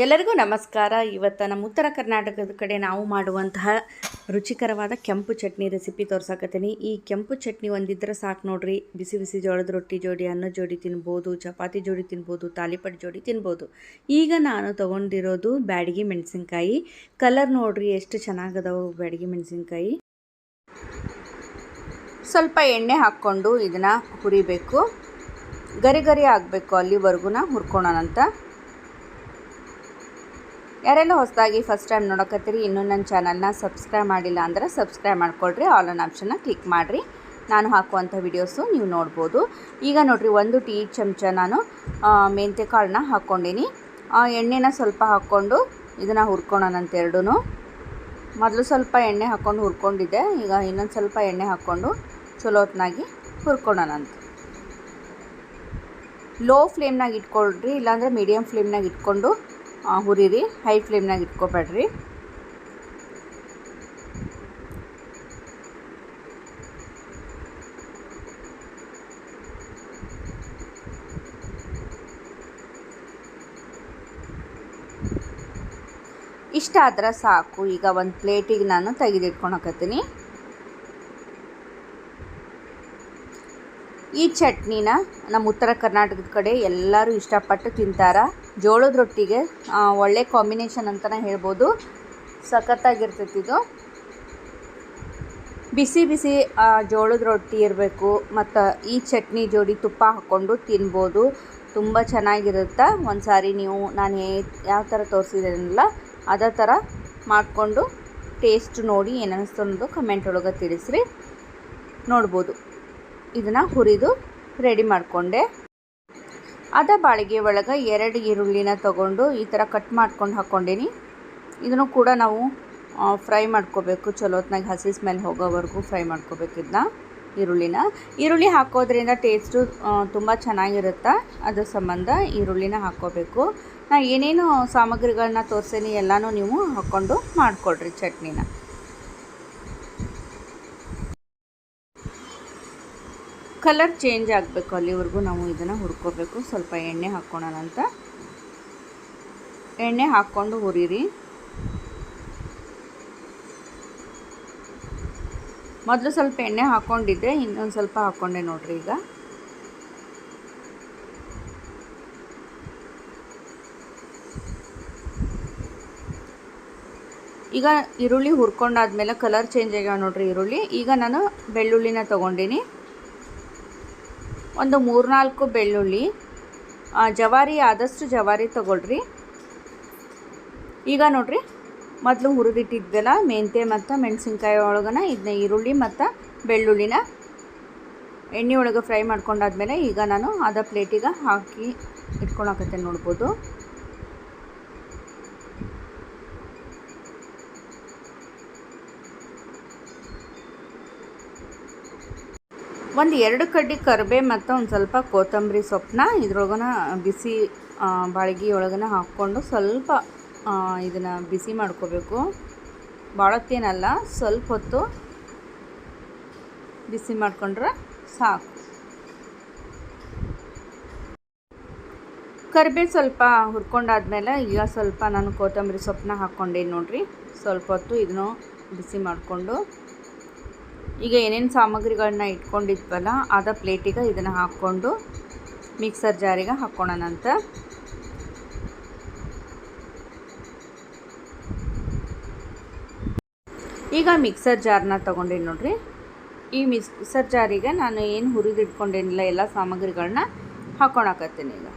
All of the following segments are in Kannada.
ಎಲ್ಲರಿಗೂ ನಮಸ್ಕಾರ. ಇವತ್ತು ನಮ್ಮ ಉತ್ತರ ಕರ್ನಾಟಕದ ಕಡೆ ನಾವು ಮಾಡುವಂತಹ ರುಚಿಕರವಾದ ಕೆಂಪು ಚಟ್ನಿ ರೆಸಿಪಿ ತೋರ್ಸಾಕತ್ತೀನಿ. ಈ ಕೆಂಪು ಚಟ್ನಿ ಒಂದಿದ್ರೆ ಸಾಕು ನೋಡ್ರಿ. ಬಿಸಿ ಬಿಸಿ ಜೋಳದ ರೊಟ್ಟಿ ಜೋಡಿ, ಅನ್ನದ ಜೋಡಿ ತಿನ್ಬೋದು, ಚಪಾತಿ ಜೋಡಿ ತಿನ್ಬೋದು, ತಾಲಿಪಟ್ಟು ಜೋಡಿ ತಿನ್ಬೋದು. ಈಗ ನಾನು ತೊಗೊಂಡಿರೋದು ಬ್ಯಾಡಗಿ ಮೆಣಸಿನ್ಕಾಯಿ. ಕಲರ್ ನೋಡ್ರಿ ಎಷ್ಟು ಚೆನ್ನಾಗದವು ಬ್ಯಾಡಗಿ ಮೆಣಸಿನ್ಕಾಯಿ. ಸ್ವಲ್ಪ ಎಣ್ಣೆ ಹಾಕ್ಕೊಂಡು ಇದನ್ನು ಹುರಿಬೇಕು. ಗರಿ ಗರಿ ಆಗಬೇಕು, ಅಲ್ಲಿವರೆಗೂ ಹುರ್ಕೊಳೋಣಂತ. ಯಾರೆಲ್ಲ ಹೊಸದಾಗಿ ಫಸ್ಟ್ ಟೈಮ್ ನೋಡಕತ್ತೀರಿ, ಇನ್ನೂ ನನ್ನ ಚಾನಲ್ನ ಸಬ್ಸ್ಕ್ರೈಬ್ ಮಾಡಿಲ್ಲ ಅಂದರೆ ಸಬ್ಸ್ಕ್ರೈಬ್ ಮಾಡ್ಕೊಳ್ರಿ. ಆಲ್ ಆನ್ ಆಪ್ಷನ್ನ ಕ್ಲಿಕ್ ಮಾಡಿರಿ. ನಾನು ಹಾಕುವಂಥ ವಿಡಿಯೋಸು ನೀವು ನೋಡ್ಬೋದು. ಈಗ ನೋಡಿರಿ, 1 ಟೀ ಚಮಚ ನಾನು ಮೆಂತ್ಯ ಕಾಳನ್ನ ಹಾಕ್ಕೊಂಡೀನಿ. ಎಣ್ಣೆನ ಸ್ವಲ್ಪ ಹಾಕ್ಕೊಂಡು ಇದನ್ನು ಹುರ್ಕೊಳೋಣಂತ. ಎರಡೂ ಮೊದಲು ಸ್ವಲ್ಪ ಎಣ್ಣೆ ಹಾಕ್ಕೊಂಡು ಹುರ್ಕೊಂಡಿದ್ದೆ. ಈಗ ಇನ್ನೊಂದು ಸ್ವಲ್ಪ ಎಣ್ಣೆ ಹಾಕ್ಕೊಂಡು ಚಲೋ ಹೊತ್ನಾಗಿ ಹುರ್ಕೊಳೋಣಂತ. ಲೋ ಫ್ಲೇಮ್ನಾಗ ಇಟ್ಕೊಳ್ರಿ, ಇಲ್ಲಾಂದರೆ ಮೀಡಿಯಮ್ ಫ್ಲೇಮ್ನಾಗ ಇಟ್ಕೊಂಡು ಹುರಿರಿ. ಹೈ ಫ್ಲೇಮ್ನಾಗ ಇಟ್ಕೊಬೇಡ್ರಿ. ಇಷ್ಟ ಆದ್ರೆ ಸಾಕು. ಈಗ ಒಂದು ಪ್ಲೇಟಿಗೆ ನಾನು ತೆಗೆದಿಟ್ಕೊಳಕತ್ತೀನಿ. ಈ ಚಟ್ನಿನ ನಮ್ಮ ಉತ್ತರ ಕರ್ನಾಟಕದ ಕಡೆ ಎಲ್ಲರೂ ಇಷ್ಟಪಟ್ಟು ತಿಂತಾರೆ. ಜೋಳದ ರೊಟ್ಟಿಗೆ ಒಳ್ಳೆ ಕಾಂಬಿನೇಷನ್ ಅಂತಲೇ ಹೇಳ್ಬೋದು. ಸಖತ್ತಾಗಿರ್ತೈತಿ ಇದು. ಬಿಸಿ ಬಿಸಿ ಜೋಳದ ರೊಟ್ಟಿ ಇರಬೇಕು, ಮತ್ತು ಈ ಚಟ್ನಿ ಜೋಡಿ ತುಪ್ಪ ಹಾಕ್ಕೊಂಡು ತಿನ್ಬೋದು. ತುಂಬ ಚೆನ್ನಾಗಿರುತ್ತೆ. ಒಂದು ಸಾರಿ ನೀವು ನಾನು ಯಾವ ಥರ ತೋರಿಸಿದ್ದೀನಲ್ಲ ಅದೇ ಥರ ಮಾಡಿಕೊಂಡು ಟೇಸ್ಟ್ ನೋಡಿ ಏನನ್ನಿಸ್ತು ಅನ್ನೋದು ಕಮೆಂಟ್ ಒಳಗೆ ತಿಳಿಸ್ರಿ. ನೋಡ್ಬೋದು, ಇದನ್ನು ಹುರಿದು ರೆಡಿ ಮಾಡಿಕೊಂಡೆ. ಅದೇ ಬಾಳಿಗೆ ಒಳಗೆ 2 ಈರುಳ್ಳಿನ ತೊಗೊಂಡು ಈ ಥರ ಕಟ್ ಮಾಡ್ಕೊಂಡು ಹಾಕ್ಕೊಂಡೀನಿ. ಇದನ್ನು ಕೂಡ ನಾವು ಫ್ರೈ ಮಾಡ್ಕೋಬೇಕು. ಚಲೋ ಹೊತ್ನಾಗ ಹಸಿ ಸ್ಮೆಲ್ ಹೋಗೋವರೆಗೂ ಫ್ರೈ ಮಾಡ್ಕೋಬೇಕು ಇದನ್ನ. ಈರುಳ್ಳಿ ಹಾಕೋದ್ರಿಂದ ಟೇಸ್ಟು ತುಂಬ ಚೆನ್ನಾಗಿರುತ್ತೆ. ಅದ್ರ ಸಂಬಂಧ ಈರುಳ್ಳಿನ ಹಾಕ್ಕೋಬೇಕು. ನಾ ಏನೇನು ಸಾಮಗ್ರಿಗಳನ್ನ ತೋರಿಸೀನಿ ಎಲ್ಲನೂ ನೀವು ಹಾಕ್ಕೊಂಡು ಮಾಡಿಕೊಡ್ರಿ ಚಟ್ನಿನ. ಕಲರ್ ಚೇಂಜ್ ಆಗಬೇಕು, ಅಲ್ಲಿವರೆಗೂ ನಾವು ಇದನ್ನು ಹುರ್ಕೋಬೇಕು. ಸ್ವಲ್ಪ ಎಣ್ಣೆ ಹಾಕ್ಕೊಳ್ಳೋಣಂತ. ಎಣ್ಣೆ ಹಾಕ್ಕೊಂಡು ಹುರಿರಿ. ಮೊದಲು ಸ್ವಲ್ಪ ಎಣ್ಣೆ ಹಾಕ್ಕೊಂಡಿದ್ದೆ, ಇನ್ನೊಂದು ಸ್ವಲ್ಪ ಹಾಕ್ಕೊಂಡೆ ನೋಡ್ರಿ. ಈಗ ಈರುಳ್ಳಿ ಹುರ್ಕೊಂಡಾದ್ಮೇಲೆ ಕಲರ್ ಚೇಂಜ್ ಆಗ್ಯಾವ ನೋಡ್ರಿ ಈರುಳ್ಳಿ. ಈಗ ನಾನು ಬೆಳ್ಳುಳ್ಳಿನ ತೊಗೊಂಡಿನಿ. ಒಂದು 3-4 ಬೆಳ್ಳುಳ್ಳಿ. ಜವಾರಿ ಆದಷ್ಟು ಜವಾರಿ ತೊಗೊಳ್ರಿ. ಈಗ ನೋಡ್ರಿ, ಮೊದಲು ಹುರಿದಿಟ್ಟಿದ್ವಲ್ಲ ಮೆಂತ್ಯ ಮತ್ತು ಮೆಣಸಿನ್ಕಾಯಿ ಒಳಗನ ಇದನ್ನ ಈರುಳ್ಳಿ ಮತ್ತು ಬೆಳ್ಳುಳ್ಳಿನ ಎಣ್ಣೆ ಒಳಗೆ ಫ್ರೈ ಮಾಡ್ಕೊಂಡಾದ್ಮೇಲೆ ಈಗ ನಾನು ಅದ ಪ್ಲೇಟಿಗೆ ಹಾಕಿ ಇಟ್ಕೊಳಕತ್ತೆ. ನೋಡ್ಬೋದು, ಒಂದು 2 ಕಡ್ಡಿ ಕರಿಬೇವು ಮತ್ತು ಒಂದು ಸ್ವಲ್ಪ ಕೊತ್ತಂಬರಿ ಸೊಪ್ಪನ್ನ ಇದ್ರೊಳಗನ ಬಿಸಿ ಬಾಳಿಗೆ ಒಳಗನ ಹಾಕ್ಕೊಂಡು ಸ್ವಲ್ಪ ಇದನ್ನು ಬಿಸಿ ಮಾಡ್ಕೋಬೇಕು. ಭಾಳ ಹೊತ್ತೇನಲ್ಲ, ಸ್ವಲ್ಪ ಹೊತ್ತು ಬಿಸಿ ಮಾಡ್ಕೊಂಡ್ರೆ ಸಾಕು. ಕರಿಬೇವು ಸ್ವಲ್ಪ ಹುರ್ಕೊಂಡಾದ್ಮೇಲೆ ಈಗ ಸ್ವಲ್ಪ ನಾನು ಕೊತ್ತಂಬರಿ ಸೊಪ್ಪನ್ನ ಹಾಕ್ಕೊಂಡೇನಿ ನೋಡ್ರಿ. ಸ್ವಲ್ಪ ಹೊತ್ತು ಇದನ್ನು ಬಿಸಿ ಮಾಡಿಕೊಂಡು ಈಗ ಏನೇನು ಸಾಮಗ್ರಿಗಳನ್ನ ಇಟ್ಕೊಂಡಿದ್ವಲ್ಲ ಅದ ಪ್ಲೇಟಿಗೆ ಇದನ್ನು ಹಾಕ್ಕೊಂಡು ಮಿಕ್ಸರ್ ಜಾರಿಗೆ ಹಾಕ್ಕೊಳ್ಳೋಣಂತ. ಈಗ ಮಿಕ್ಸರ್ ಜಾರ್ನ ತೊಗೊಂಡೇನಿ ನೋಡ್ರಿ. ಈ ಮಿಕ್ಸರ್ ಜಾರಿಗೆ ನಾನು ಏನು ಹುರಿದಿಟ್ಕೊಂಡೇನಿಲ್ಲ ಎಲ್ಲ ಸಾಮಗ್ರಿಗಳನ್ನ ಹಾಕ್ಕೊಳಕತ್ತೀನಿ. ಈಗ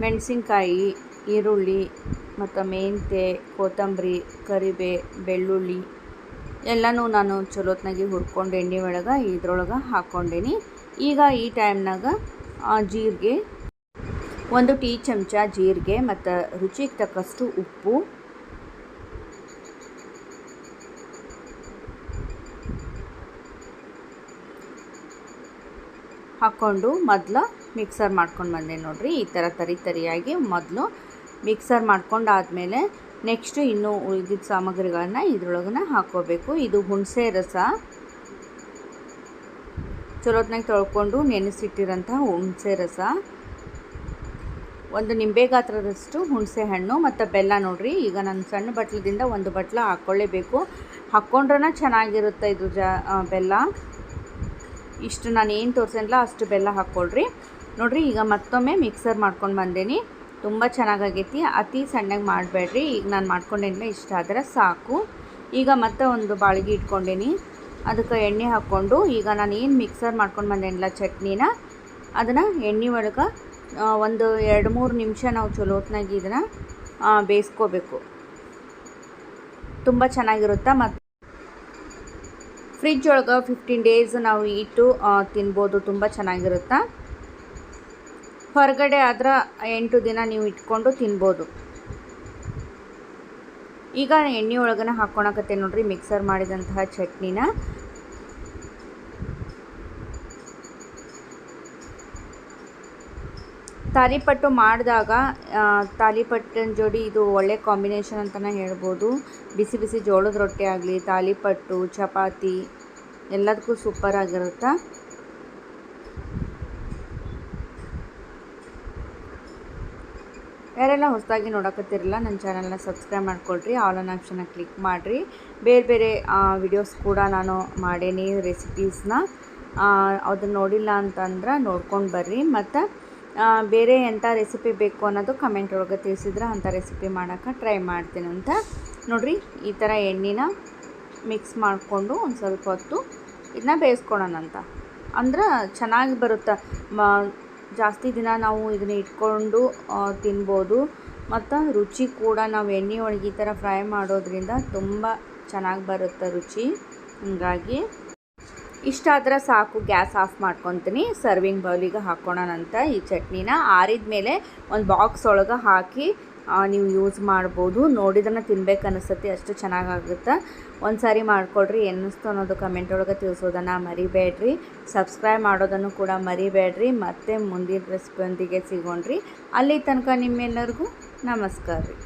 ಮೆಣಸಿನ್ಕಾಯಿ, ಈರುಳ್ಳಿ ಮತ್ತು ಮೆಂತ್ಯ, ಕೊತ್ತಂಬರಿ, ಕರಿಬೇವು, ಬೆಳ್ಳುಳ್ಳಿ ಎಲ್ಲನೂ ನಾನು ಚಲೋತ್ನಾಗಿ ಹುರ್ಕೊಂಡು ಎಣ್ಣೆ ಒಳಗೆ ಇದ್ರೊಳಗೆ ಹಾಕ್ಕೊಂಡೇನಿ. ಈಗ ಈ ಟೈಮ್ನಾಗ ಜೀರಿಗೆ, 1 ಟೀ ಚಮಚ ಜೀರಿಗೆ ಮತ್ತು ರುಚಿಗೆ ತಕ್ಕಷ್ಟು ಉಪ್ಪು, ಹಾಕ್ಕೊಂಡು ಮೊದಲು ಮಿಕ್ಸರ್ ಮಾಡ್ಕೊಂಡು ಬಂದೆ ನೋಡ್ರಿ. ಈ ಥರ ತರಿಯಾಗಿ ಮೊದಲು ಮಿಕ್ಸರ್ ಮಾಡ್ಕೊಂಡಾದಮೇಲೆ ನೆಕ್ಸ್ಟು ಇನ್ನೂ ಉಳಿದಿದ್ದ ಸಾಮಗ್ರಿಗಳನ್ನ ಇದ್ರೊಳಗನ ಹಾಕ್ಕೋಬೇಕು. ಇದು ಹುಣಸೆ ರಸ, ಚಲೋತ್ನಾಗ ತೊಳ್ಕೊಂಡು ನೆನೆಸಿಟ್ಟಿರೋಂಥ ಹುಣಸೆ ರಸ, ಒಂದು ನಿಂಬೆ ಗಾತ್ರದಷ್ಟು ಹುಣಸೆ ಹಣ್ಣು ಮತ್ತು ಬೆಲ್ಲ. ನೋಡಿರಿ, ಈಗ ನಾನು ಸಣ್ಣ ಬಟ್ಲದಿಂದ ಒಂದು ಬಟ್ಲ ಹಾಕ್ಕೊಳ್ಳೇಬೇಕು. ಹಾಕ್ಕೊಂಡ್ರೆ ಚೆನ್ನಾಗಿರುತ್ತೆ ಇದು ಬೆಲ್ಲ. ಇಷ್ಟು ನಾನು ಏನು ತೋರಿಸಿಲ್ಲ ಅಷ್ಟು ಬೆಲ್ಲ ಹಾಕ್ಕೊಳ್ರಿ. ನೋಡಿರಿ, ಈಗ ಮತ್ತೊಮ್ಮೆ ಮಿಕ್ಸರ್ ಮಾಡ್ಕೊಂಡು ಬಂದೇನಿ. ತುಂಬ ಚೆನ್ನಾಗಾಗೈತಿ. ಅತಿ ಸಣ್ಣಗೆ ಮಾಡಬೇಡ್ರಿ. ಈಗ ನಾನು ಮಾಡ್ಕೊಂಡೇನಿಲ್ಲ, ಇಷ್ಟ ಆದರೆ ಸಾಕು. ಈಗ ಮತ್ತೆ ಒಂದು ಬಾಳಿಗೆ ಇಟ್ಕೊಂಡೇನಿ, ಅದಕ್ಕೆ ಎಣ್ಣೆ ಹಾಕ್ಕೊಂಡು ಈಗ ನಾನು ಏನು ಮಿಕ್ಸರ್ ಮಾಡ್ಕೊಂಡು ಬಂದೇನಿಲ್ಲ ಚಟ್ನಿನ, ಅದನ್ನು ಎಣ್ಣೆ ಒಳಗೆ ಒಂದು 2-3 ನಿಮಿಷ ನಾವು ಚಲೋತ್ನಾಗಿ ಇದನ್ನು ಬೇಯಿಸ್ಕೋಬೇಕು. ತುಂಬ ಚೆನ್ನಾಗಿರುತ್ತೆ. ಮತ್ತು ಫ್ರಿಜ್ ಒಳಗೆ 15 ಡೇಸ್ ನಾವು ಇಟ್ಟು ತಿನ್ಬೋದು. ತುಂಬ ಚೆನ್ನಾಗಿರುತ್ತೆ. ಹೊರಗಡೆ ಆದ್ರೆ 8 ದಿನ ನೀವು ಇಟ್ಕೊಂಡು ತಿನ್ಬೋದು. ಈಗ ಎಣ್ಣೆ ಒಳಗನೆ ಹಾಕ್ಕೊಳಕತ್ತೆ ನೋಡ್ರಿ ಮಿಕ್ಸರ್ ಮಾಡಿದಂತಹ ಚಟ್ನಿನ. ತಾಲಿಪಟ್ಟು ಮಾಡಿದಾಗ ತಾಲಿಪಟ್ಟಿನ ಜೋಡಿ ಇದು ಒಳ್ಳೆ ಕಾಂಬಿನೇಷನ್ ಅಂತಲೇ ಹೇಳ್ಬೋದು. ಬಿಸಿ ಬಿಸಿ ಜೋಳದ ರೊಟ್ಟಿ ಆಗಲಿ, ತಾಲಿಪಟ್ಟು, ಚಪಾತಿ ಎಲ್ಲದಕ್ಕೂ ಸೂಪರ್ ಆಗಿರುತ್ತೆ. ಯಾರೆಲ್ಲ ಹೊಸದಾಗಿ ನೋಡಕತ್ತಿರಲ್ಲ ನನ್ನ ಚಾನಲ್ನ ಸಬ್ಸ್ಕ್ರೈಬ್ ಮಾಡ್ಕೊಳ್ರಿ, ಆಲ್ ಆನ್ ಆಪ್ಷನ್ನ ಕ್ಲಿಕ್ ಮಾಡಿರಿ. ಬೇರೆ ಬೇರೆ ವಿಡಿಯೋಸ್ ಕೂಡ ನಾನು ಮಾಡೇನಿ ರೆಸಿಪೀಸ್ನ, ಅದನ್ನು ನೋಡಿಲ್ಲ ಅಂತಂದ್ರೆ ನೋಡ್ಕೊಂಡು ಬರ್ರಿ. ಮತ್ತು ಬೇರೆ ಎಂಥ ರೆಸಿಪಿ ಬೇಕು ಅನ್ನೋದು ಕಮೆಂಟ್ ಒಳಗೆ ತಿಳಿಸಿದ್ರೆ ಅಂಥ ರೆಸಿಪಿ ಮಾಡೋಕ್ಕೆ ಟ್ರೈ ಮಾಡ್ತೀನಿ ಅಂತ. ನೋಡಿರಿ, ಈ ಥರ ಎಣ್ಣೆನ ಮಿಕ್ಸ್ ಮಾಡಿಕೊಂಡು ಒಂದು ಸ್ವಲ್ಪ ಹೊತ್ತು ಇದನ್ನ ಬೇಯಿಸ್ಕೊಳ್ಳೋಣಂತ. ಅಂದ್ರೆ ಚೆನ್ನಾಗಿ ಬರುತ್ತೆ. ಜಾಸ್ತಿ ದಿನ ನಾವು ಇದನ್ನ ಇಟ್ಕೊಂಡು ತಿನ್ಬೋದು. ಮತ್ತು ರುಚಿ ಕೂಡ ನಾವು ಎಣ್ಣೆ ಒಳಗೆ ಈ ಥರ ಫ್ರೈ ಮಾಡೋದ್ರಿಂದ ತುಂಬ ಚೆನ್ನಾಗಿ ಬರುತ್ತೆ ರುಚಿ. ಹೀಗಾಗಿ ಇಷ್ಟ ಆದರೆ ಸಾಕು, ಗ್ಯಾಸ್ ಆಫ್ ಮಾಡ್ಕೊತೀನಿ. ಸರ್ವಿಂಗ್ ಬೌಲಿಗೆ ಹಾಕ್ಕೊಳ್ಳೋಣಂತ. ಈ ಚಟ್ನಿನ ಆರಿದ ಮೇಲೆ ಒಂದು ಬಾಕ್ಸ್ ಒಳಗೆ ಹಾಕಿ ನೀವು ಯೂಸ್ ಮಾಡ್ಬೋದು. ನೋಡಿದ್ರೆ ತಿನ್ಬೇಕು ಅನಿಸುತ್ತೆ, ಅಷ್ಟು ಚೆನ್ನಾಗಾಗುತ್ತೆ. ಒಂದು ಸಾರಿ ಮಾಡ್ಕೊಳ್ರಿ, ಅನ್ನಿಸ್ತು ಅನ್ನೋದು ಕಮೆಂಟ್ ಒಳಗೆ ತಿಳಿಸೋದನ್ನು ಮರಿಬೇಡ್ರಿ. ಸಬ್ಸ್ಕ್ರೈಬ್ ಮಾಡೋದನ್ನು ಕೂಡ ಮರಿಬೇಡ್ರಿ. ಮತ್ತೆ ಮುಂದಿನ ರೆಸಿಪಿಯೊಂದಿಗೆ ಸಿಗೋಣ್ರಿ. ಅಲ್ಲಿ ತನಕ ನಿಮ್ಮೆಲ್ಲರಿಗೂ ನಮಸ್ಕಾರ ರೀ.